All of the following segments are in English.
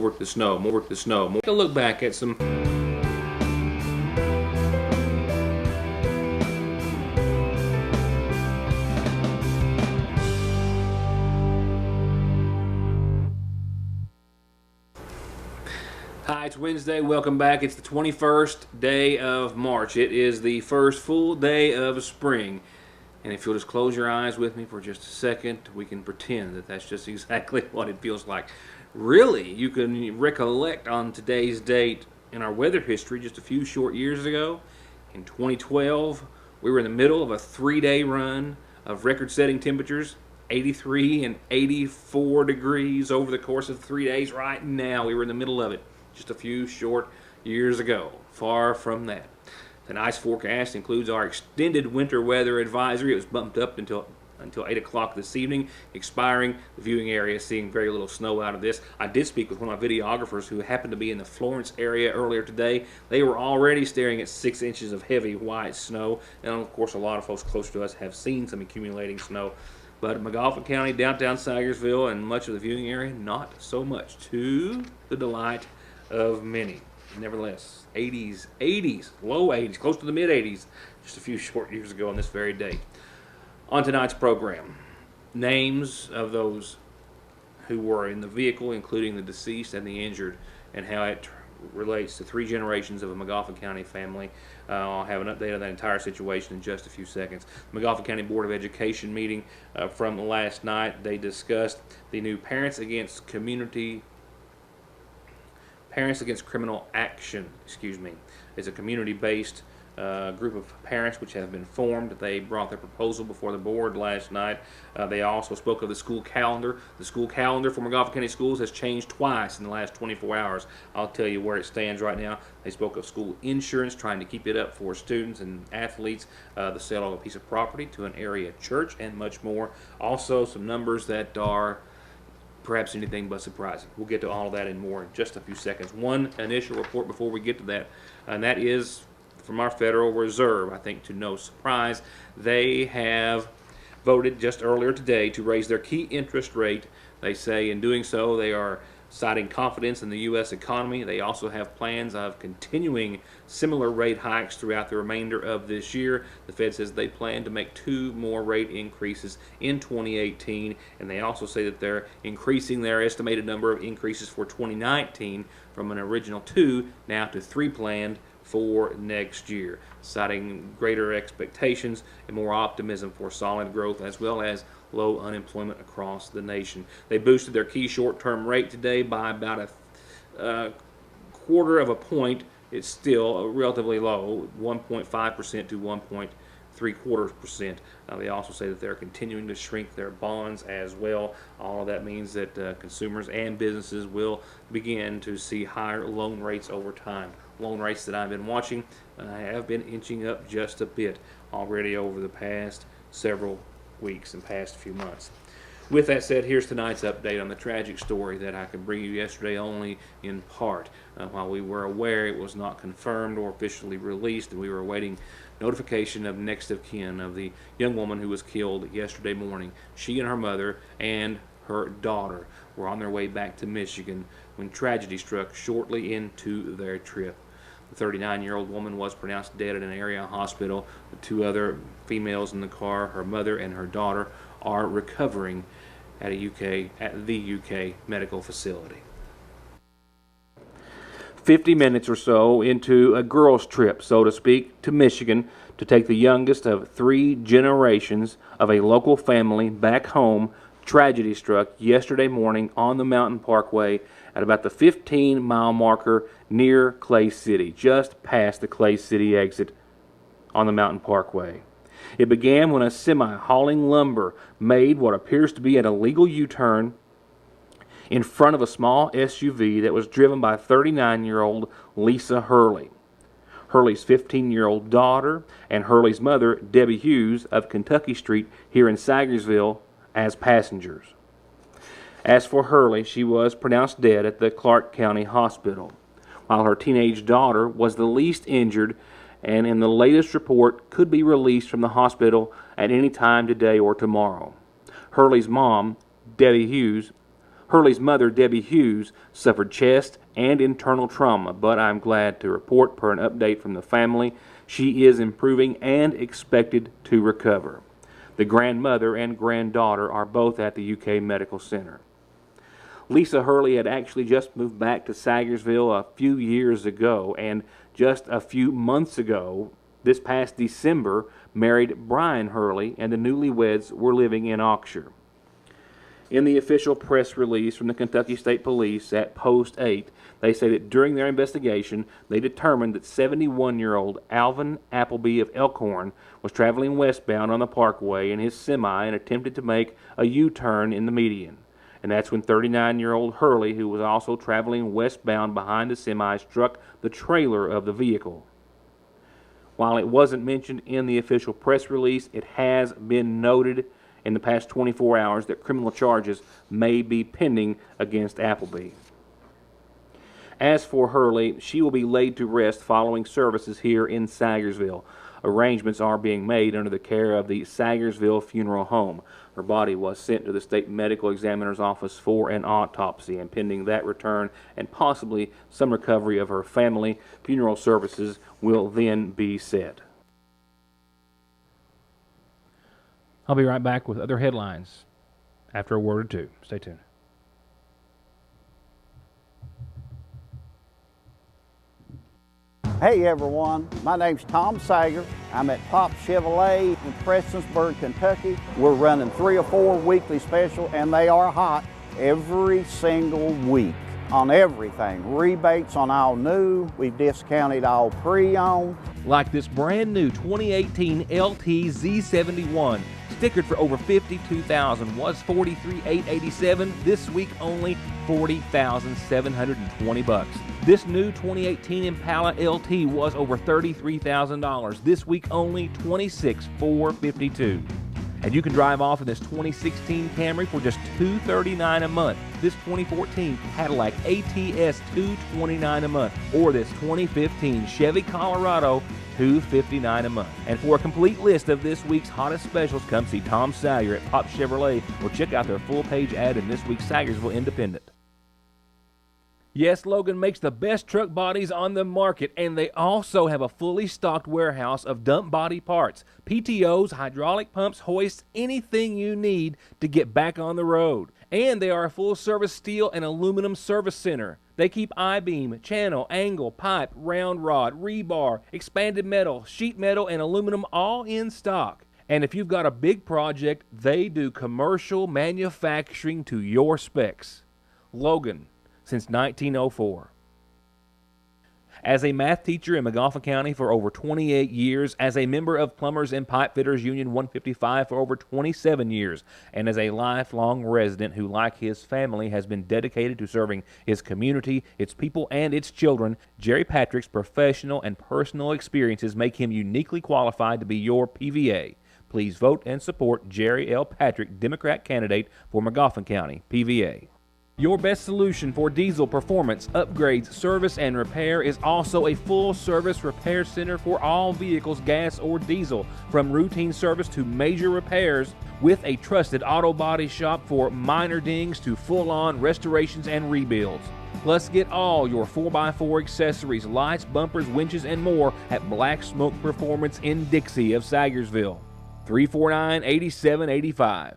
Work the snow, more work the snow. Take a look back at some. Hi, it's Wednesday. Welcome back. It's the 21st day of March. It is the first full day of spring. And if you'll just close your eyes with me for just a second, we can pretend that that's just exactly what it feels like. Really, you can recollect on today's date in our weather history just a few short years ago. In 2012, we were in the middle of a 3-day run of record-setting temperatures, 83 and 84 degrees over the course of 3 days. Right now, we were in the middle of it just a few short years ago. Far from that. Tonight's forecast includes our extended winter weather advisory. It was bumped up until 8 o'clock this evening, expiring. The viewing area seeing very little snow out of this. I did speak with one of my videographers who happened to be in the Florence area earlier today. They were already staring at 6 inches of heavy white snow. And of course, a lot of folks close to us have seen some accumulating snow. But McGoffin County, downtown Sagersville, and much of the viewing area, not so much, to the delight of many. Nevertheless, 80s, low 80s, close to the mid 80s, just a few short years ago on this very day. On tonight's program, names of those who were in the vehicle, including the deceased and the injured, and how it relates to 3 generations of a McGoffin County family. I'll have an update on that entire situation in just a few seconds. The McGoffin County Board of Education meeting from last night, they discussed the new Parents Against Criminal Action, It's a community-based group of parents which have been formed. They brought their proposal before the board last night. They also spoke of the school calendar. The school calendar for McGoffin County Schools has changed twice in the last 24 hours. I'll tell you where it stands right now. They spoke of school insurance, trying to keep it up for students and athletes, the sale of a piece of property to an area church, and much more. Also, some numbers that are perhaps anything but surprising. We'll get to all of that and more in just a few seconds. One initial report before we get to that, and that is from our Federal Reserve. I think to no surprise, they have voted just earlier today to raise their key interest rate. They say in doing so, they are citing confidence in the U.S. economy. They also have plans of continuing similar rate hikes throughout the remainder of this year. The Fed says they plan to make 2 more rate increases in 2018, and they also say that they're increasing their estimated number of increases for 2019 from an original 2 now to 3 planned for next year, citing greater expectations and more optimism for solid growth as well as low unemployment across the nation. They boosted their key short-term rate today by about a quarter of a point. It's still relatively low, 1.5% to 1.75%. They also say that they're continuing to shrink their bonds as well. All of that means that consumers and businesses will begin to see higher loan rates over time. Loan rates that I've been watching have been inching up just a bit already over the past several weeks and past few months. With that said, here's tonight's update on the tragic story that I could bring you yesterday only in part. While we were aware it was not confirmed or officially released, and we were awaiting notification of next of kin of the young woman who was killed yesterday morning. She and her mother and her daughter were on their way back to Michigan when tragedy struck shortly into their trip. The 39-year-old woman was pronounced dead at an area hospital. The 2 other females in the car, her mother and her daughter, are recovering at the UK medical facility. 50 minutes or so into a girls' trip, so to speak, to Michigan to take the youngest of 3 generations of a local family back home, tragedy struck yesterday morning on the Mountain Parkway at about the 15-mile marker near Clay City, just past the Clay City exit on the Mountain Parkway. It began when a semi hauling lumber made what appears to be an illegal U-turn in front of a small SUV that was driven by 39-year-old Lisa Hurley. Hurley's 15-year-old daughter and Hurley's mother, Debbie Hughes, of Kentucky Street here in Sagersville, as passengers. As for Hurley, she was pronounced dead at the Clark County Hospital, while her teenage daughter was the least injured and in the latest report could be released from the hospital at any time today or tomorrow. Hurley's mom, Debbie Hughes, Hurley's mother, Debbie Hughes, suffered chest and internal trauma, but I'm glad to report, per an update from the family, she is improving and expected to recover. The grandmother and granddaughter are both at the UK Medical Center. Lisa Hurley had actually just moved back to Sagersville a few years ago, and just a few months ago, this past December, married Brian Hurley, and the newlyweds were living in Oxshire. In the official press release from the Kentucky State Police at Post 8, they say that during their investigation, they determined that 71-year-old Alvin Appleby of Elkhorn was traveling westbound on the parkway in his semi and attempted to make a U-turn in the median. And that's when 39-year-old Hurley, who was also traveling westbound behind the semi, struck the trailer of the vehicle. While it wasn't mentioned in the official press release, it has been noted in the past 24 hours that criminal charges may be pending against Appleby. As for Hurley, she will be laid to rest following services here in Sagersville. Arrangements are being made under the care of the Sagersville Funeral Home. Her body was sent to the state medical examiner's office for an autopsy, and pending that return and possibly some recovery of her family, funeral services will then be set. I'll be right back with other headlines after a word or two. Stay tuned. Hey everyone, my name's Tom Sager. I'm at Pop Chevrolet in Prestonsburg, Kentucky. We're running 3 or 4 weekly specials, and they are hot every single week on everything. Rebates on all new, we've discounted all pre-owned. Like this brand new 2018 LT Z71, stickered for over $52,000, was $43,887. This week only $40,720. This new 2018 Impala LT was over $33,000. This week only $26,452. And you can drive off in this 2016 Camry for just $239 a month. This 2014 Cadillac ATS $229 a month, or this 2015 Chevy Colorado $259 a month. And for a complete list of this week's hottest specials, come see Tom Sager at Pop Chevrolet or check out their full-page ad in this week's Sagersville Independent. Yes, Logan makes the best truck bodies on the market, and they also have a fully stocked warehouse of dump body parts, PTOs, hydraulic pumps, hoists, anything you need to get back on the road. And they are a full-service steel and aluminum service center. They keep I-beam, channel, angle, pipe, round rod, rebar, expanded metal, sheet metal, and aluminum all in stock. And if you've got a big project, they do commercial manufacturing to your specs. Logan, since 1904. As a math teacher in McGoffin County for over 28 years, as a member of Plumbers and Pipe Fitters Union 155 for over 27 years, and as a lifelong resident who, like his family, has been dedicated to serving his community, its people, and its children, Jerry Patrick's professional and personal experiences make him uniquely qualified to be your PVA. Please vote and support Jerry L. Patrick, Democrat candidate for McGoffin County, PVA. Your best solution for diesel performance, upgrades, service, and repair is also a full-service repair center for all vehicles, gas or diesel, from routine service to major repairs, with a trusted auto body shop for minor dings to full-on restorations and rebuilds. Plus, get all your 4x4 accessories, lights, bumpers, winches, and more at Black Smoke Performance in Dixie of Sagersville. 349-8785.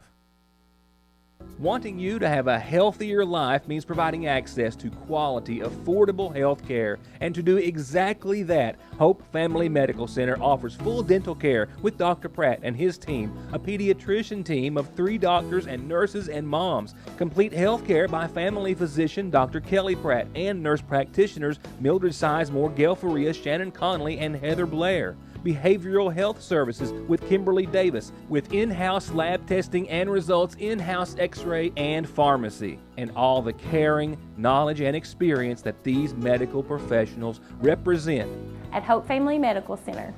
Wanting you to have a healthier life means providing access to quality, affordable health care. And to do exactly that, Hope Family Medical Center offers full dental care with Dr. Pratt and his team, a pediatrician team of 3 doctors and nurses and moms, complete health care by family physician Dr. Kelly Pratt and nurse practitioners Mildred Sizemore, Gail Faria, Shannon Conley, and Heather Blair. Behavioral health services with Kimberly Davis, with in-house lab testing and results, in-house x-ray, and pharmacy, and all the caring, knowledge, and experience that these medical professionals represent at Hope Family Medical Center.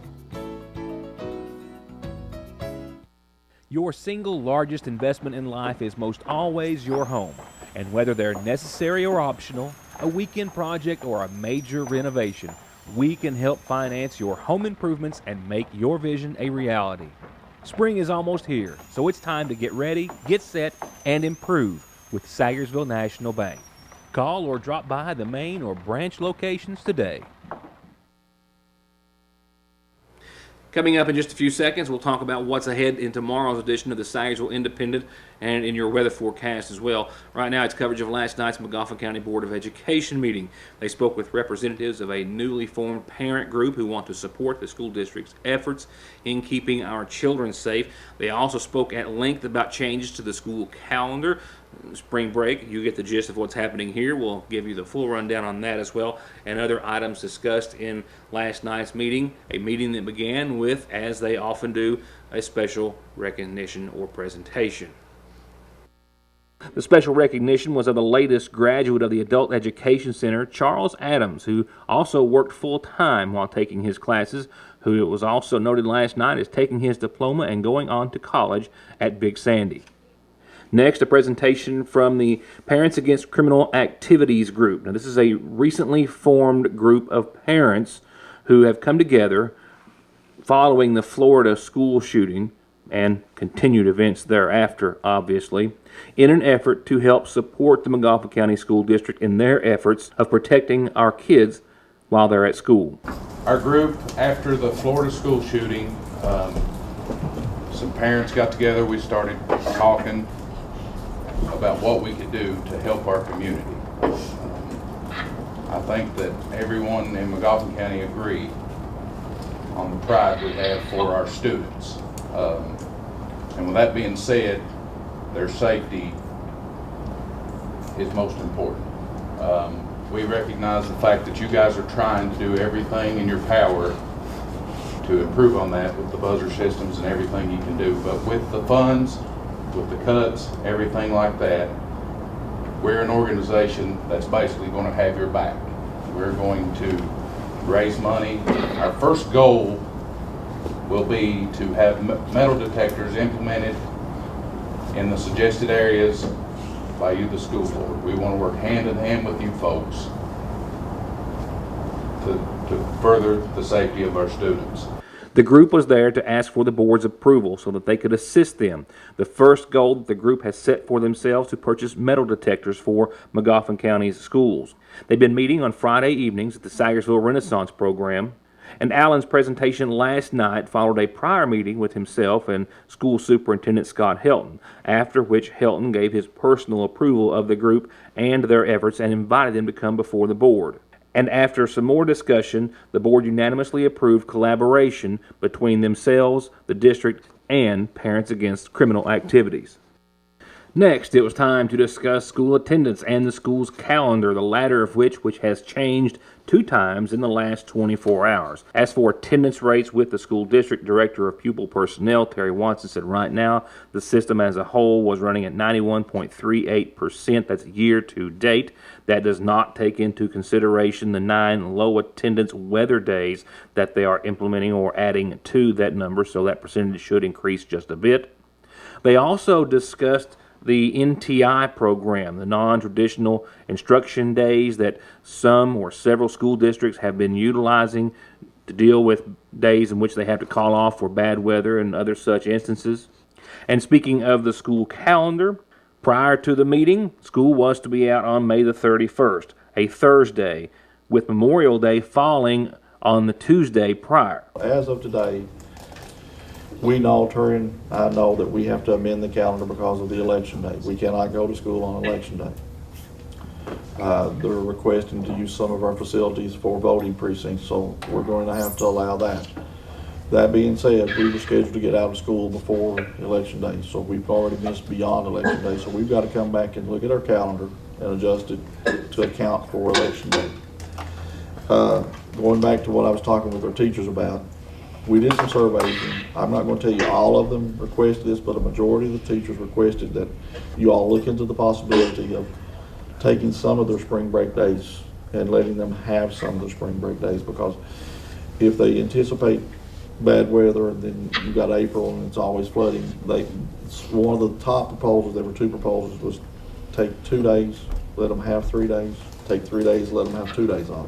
Your single largest investment in life is most always your home, and whether they're necessary or optional, a weekend project or a major renovation, we can help finance your home improvements and make your vision a reality. Spring is almost here, so it's time to get ready, get set, and improve. with Sayersville National Bank. Call or drop by the main or branch locations today. Coming up in just a few seconds, we'll talk about what's ahead in tomorrow's edition of the Sayersville Independent and in your weather forecast as well. Right now, it's coverage of last night's McGoffin County Board of Education meeting. They spoke with representatives of a newly formed parent group who want to support the school district's efforts in keeping our children safe. They also spoke at length about changes to the school calendar. Spring break, you get the gist of what's happening here. We'll give you the full rundown on that as well, and other items discussed in last night's meeting, a meeting that began with, as they often do, a special recognition or presentation. The special recognition was of the latest graduate of the Adult Education Center, Charles Adams, who also worked full-time while taking his classes, who it was also noted last night is taking his diploma and going on to college at Big Sandy. Next, a presentation from the Parents Against Criminal Activities group. Now, this is a recently formed group of parents who have come together following the Florida school shooting and continued events thereafter, obviously, in an effort to help support the McGoffin County School District in their efforts of protecting our kids while they're at school. Our group, after the Florida school shooting, some parents got together. We started talking about what we could do to help our community. I think that everyone in McGoffin County agreed on the pride we have for our students. And with that being said, their safety is most important. We recognize the fact that you guys are trying to do everything in your power to improve on that with the buzzer systems and everything you can do. But with the funds, with the cuts, everything like that, we're an organization that's basically going to have your back. We're going to raise money. Our first goal will be to have metal detectors implemented in the suggested areas by you, the school board. We want to work hand in hand with you folks to further the safety of our students. The group was there to ask for the board's approval so that they could assist them. The first goal that the group has set for themselves to purchase metal detectors for McGoffin County's schools. They've been meeting on Friday evenings at the Sayersville Renaissance program, and Allen's presentation last night followed a prior meeting with himself and School Superintendent Scott Helton, after which Helton gave his personal approval of the group and their efforts and invited them to come before the board. And after some more discussion, the board unanimously approved collaboration between themselves, the district, and Parents Against Criminal Activities. Next, it was time to discuss school attendance and the school's calendar, the latter of which has changed 2 times in the last 24 hours. As for attendance rates with the school district, Director of Pupil Personnel, Terry Watson, said right now the system as a whole was running at 91.38%. That's year to date. That does not take into consideration the 9 low attendance weather days that they are implementing or adding to that number, so that percentage should increase just a bit. They also discussed the NTI program, the non-traditional instruction days that some or several school districts have been utilizing to deal with days in which they have to call off for bad weather and other such instances. And speaking of the school calendar, prior to the meeting, school was to be out on May the 31st, a Thursday, with Memorial Day falling on the Tuesday prior. As of today, we know, Terry and I know, that we have to amend the calendar because of the election day. We cannot go to school on election day. They're requesting to use some of our facilities for voting precincts, so we're going to have to allow that. That being said, we were scheduled to get out of school before election day, so we've already missed beyond election day, so we've got to come back and look at our calendar and adjust it to account for election day. Going back to what I was talking with our teachers about, we did some surveys, and I'm not going to tell you all of them requested this, but a majority of the teachers requested that you all look into the possibility of taking some of their spring break days and letting them have some of their spring break days, because if they anticipate bad weather and then you got April and it's always flooding, one of the top proposals, there were 2 proposals, was take 2 days, let them have 3 days, take 3 days, let them have 2 days off.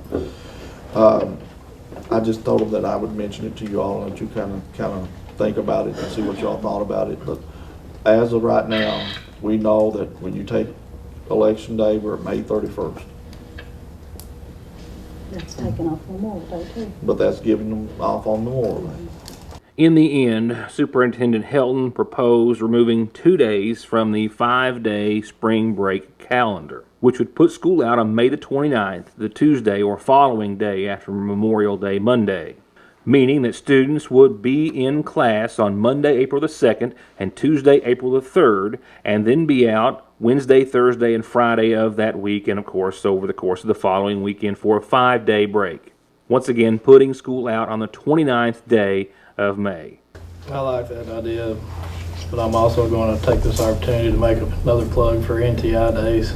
I just told them that I would mention it to you all and that you kind of think about it and see what y'all thought about it. But as of right now, we know that when you take Election Day, we're at May 31st. That's taken off Memorial Day too. But that's giving them off on Memorial Day. In the end, Superintendent Helton proposed removing 2 days from the 5-day spring break calendar, which would put school out on May the 29th, the Tuesday or following day after Memorial Day Monday, meaning that students would be in class on Monday, April the 2nd and Tuesday, April the 3rd, and then be out Wednesday, Thursday, and Friday of that week, and of course over the course of the following weekend for a 5-day break. Once again, putting school out on the 29th day of May. I like that idea, but I'm also going to take this opportunity to make another plug for NTI days,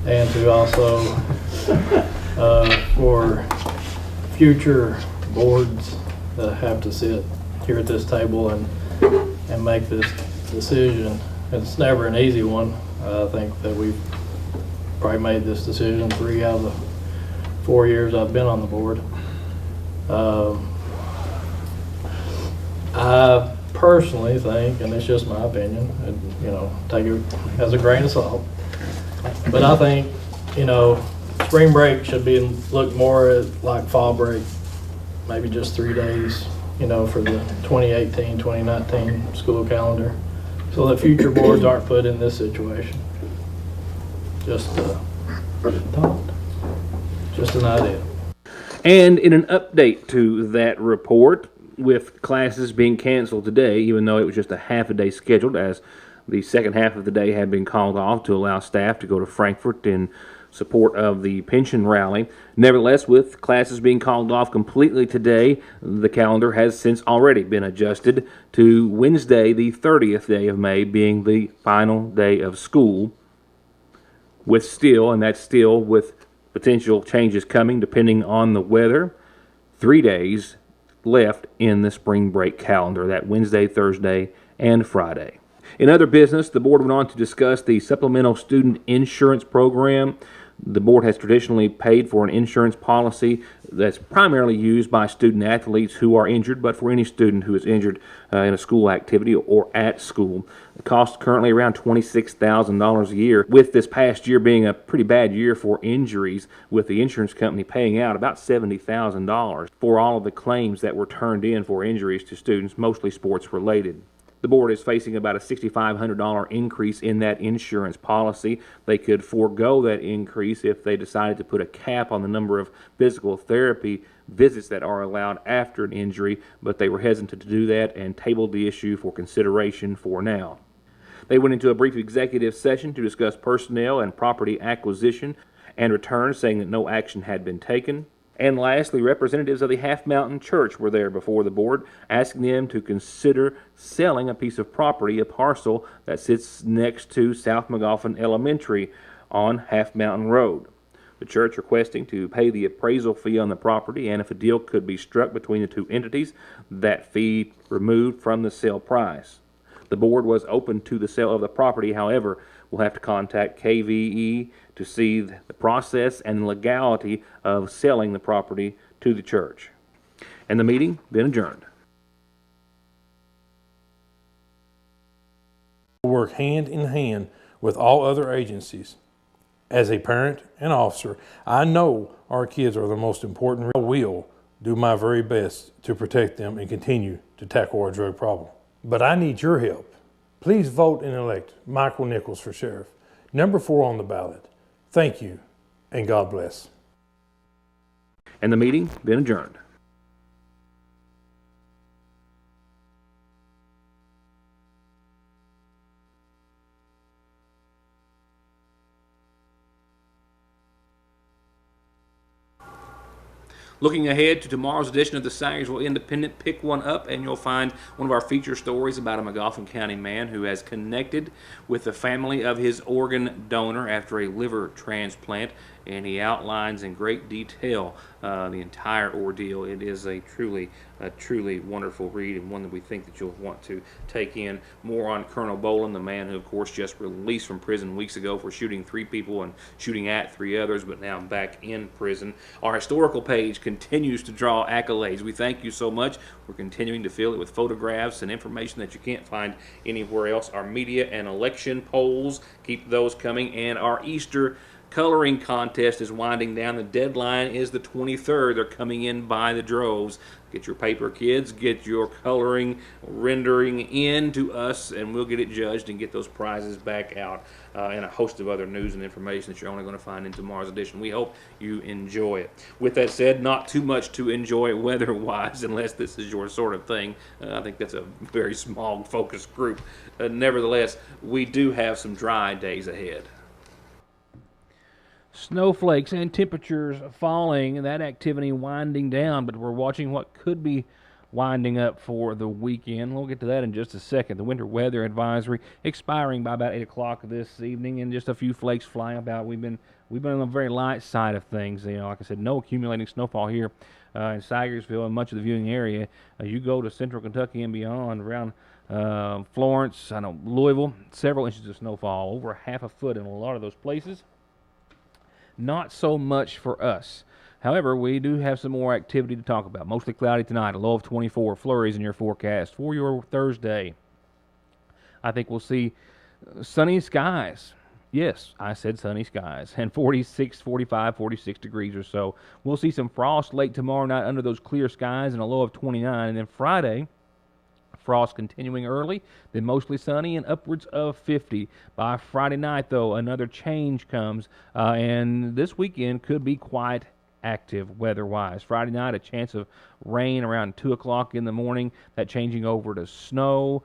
and to also for future boards that have to sit here at this table and make this decision. It's never an easy one. I think that we've probably made this decision 3 out of the 4 years I've been on the board. I personally think, and it's just my opinion, and, take it as a grain of salt, but I think, spring break should look more at like fall break, maybe just 3 days, for the 2018-2019 school calendar, so that future boards aren't put in this situation. Just a thought, just an idea. And in an update to that report, with classes being canceled today, even though it was just a half a day scheduled, as the second half of the day had been called off to allow staff to go to Frankfort in support of the pension rally. Nevertheless, with classes being called off completely today, the calendar has since already been adjusted to Wednesday, the 30th day of May, being the final day of school, with potential changes coming depending on the weather, 3 days left in the spring break calendar, that Wednesday, Thursday, and Friday. In other business, the board went on to discuss the supplemental student insurance program. The board has traditionally paid for an insurance policy that's primarily used by student athletes who are injured, but for any student who is injured in a school activity or at school. The cost currently around $26,000 a year, with this past year being a pretty bad year for injuries, with the insurance company paying out about $70,000 for all of the claims that were turned in for injuries to students, mostly sports related. The board is facing about a $6,500 increase in that insurance policy. They could forego that increase if they decided to put a cap on the number of physical therapy visits that are allowed after an injury, but they were hesitant to do that and tabled the issue for consideration for now. They went into a brief executive session to discuss personnel and property acquisition and returned, saying that no action had been taken. And lastly, representatives of the Half Mountain Church were there before the board, asking them to consider selling a piece of property, a parcel that sits next to South Magoffin Elementary on Half Mountain Road. The church requesting to pay the appraisal fee on the property, and if a deal could be struck between the two entities, that fee removed from the sale price. The board was open to the sale of the property, however, we'll have to contact KVE to see the process and legality of selling the property to the church. And the meeting then adjourned. Work hand in hand with all other agencies. As a parent and officer, I know our kids are the most important. I will do my very best to protect them and continue to tackle our drug problem. But I need your help. Please vote and elect Michael Nichols for sheriff, number 4 on the ballot. Thank you, and God bless. And the meeting then adjourned. Looking ahead to tomorrow's edition of the Sangersville Independent, pick one up and you'll find one of our feature stories about a Magoffin County man who has connected with the family of his organ donor after a liver transplant, and he outlines in great detail the entire ordeal. It is a truly wonderful read, and one that we think that you'll want to take in. More on Colonel Bolin, the man who, of course, just released from prison weeks ago for shooting 3 people and shooting at 3 others, but now back in prison. Our historical page continues to draw accolades. We thank you so much. We're continuing to fill it with photographs and information that you can't find anywhere else. Our media and election polls, keep those coming, and our Easter coloring contest is winding down. The deadline is the 23rd. They're coming in by the droves. Get your paper, kids. Get your coloring, rendering in to us, and we'll get it judged and get those prizes back out, and a host of other news and information that you're only going to find in tomorrow's edition. We hope you enjoy it. With that said, not too much to enjoy weather-wise, unless this is your sort of thing. I think that's a very small focus group. Nevertheless, we do have some dry days ahead. Snowflakes and temperatures falling, and that activity winding down, but we're watching what could be winding up for the weekend. We'll get to that in just a second. The winter weather advisory expiring by about 8 o'clock this evening, and just a few flakes flying about. We've been on the very light side of things. Like I said, no accumulating snowfall here in Sigersville and much of the viewing area. You go to central Kentucky and beyond, around Florence, Louisville, several inches of snowfall, over half a foot in a lot of those places. Not so much for us. However, we do have some more activity to talk about. Mostly cloudy tonight, a low of 24. Flurries in your forecast for your Thursday. I think we'll see sunny skies. Yes, I said sunny skies. And 46, 45, 46 degrees or so. We'll see some frost late tomorrow night under those clear skies and a low of 29. And then Friday, frost continuing early, then mostly sunny and upwards of 50. By Friday night, though, another change comes, and this weekend could be quite active weather-wise. Friday night, a chance of rain around 2 o'clock in the morning, that changing over to snow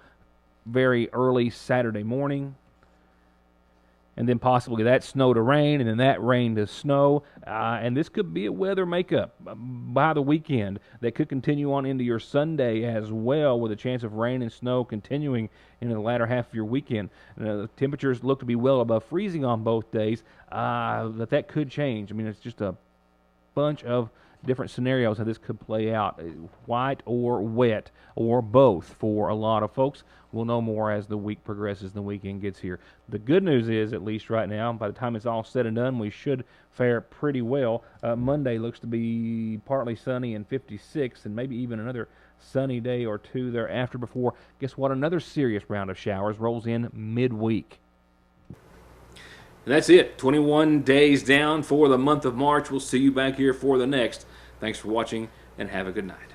very early Saturday morning. And then possibly that snow to rain, and then that rain to snow. And this could be a weather makeup by the weekend that could continue on into your Sunday as well, with a chance of rain and snow continuing into the latter half of your weekend. The temperatures look to be well above freezing on both days, but that could change. I mean, it's just a bunch of different scenarios how this could play out, white or wet or both for a lot of folks. We'll know more as the week progresses and the weekend gets here. The good news is, at least right now, by the time it's all said and done, we should fare pretty well. Monday looks to be partly sunny and 56, and maybe even another sunny day or two thereafter before, guess what, another serious round of showers rolls in midweek. And that's it. 21 days down for the month of March. We'll see you back here for the next. Thanks for watching, and have a good night.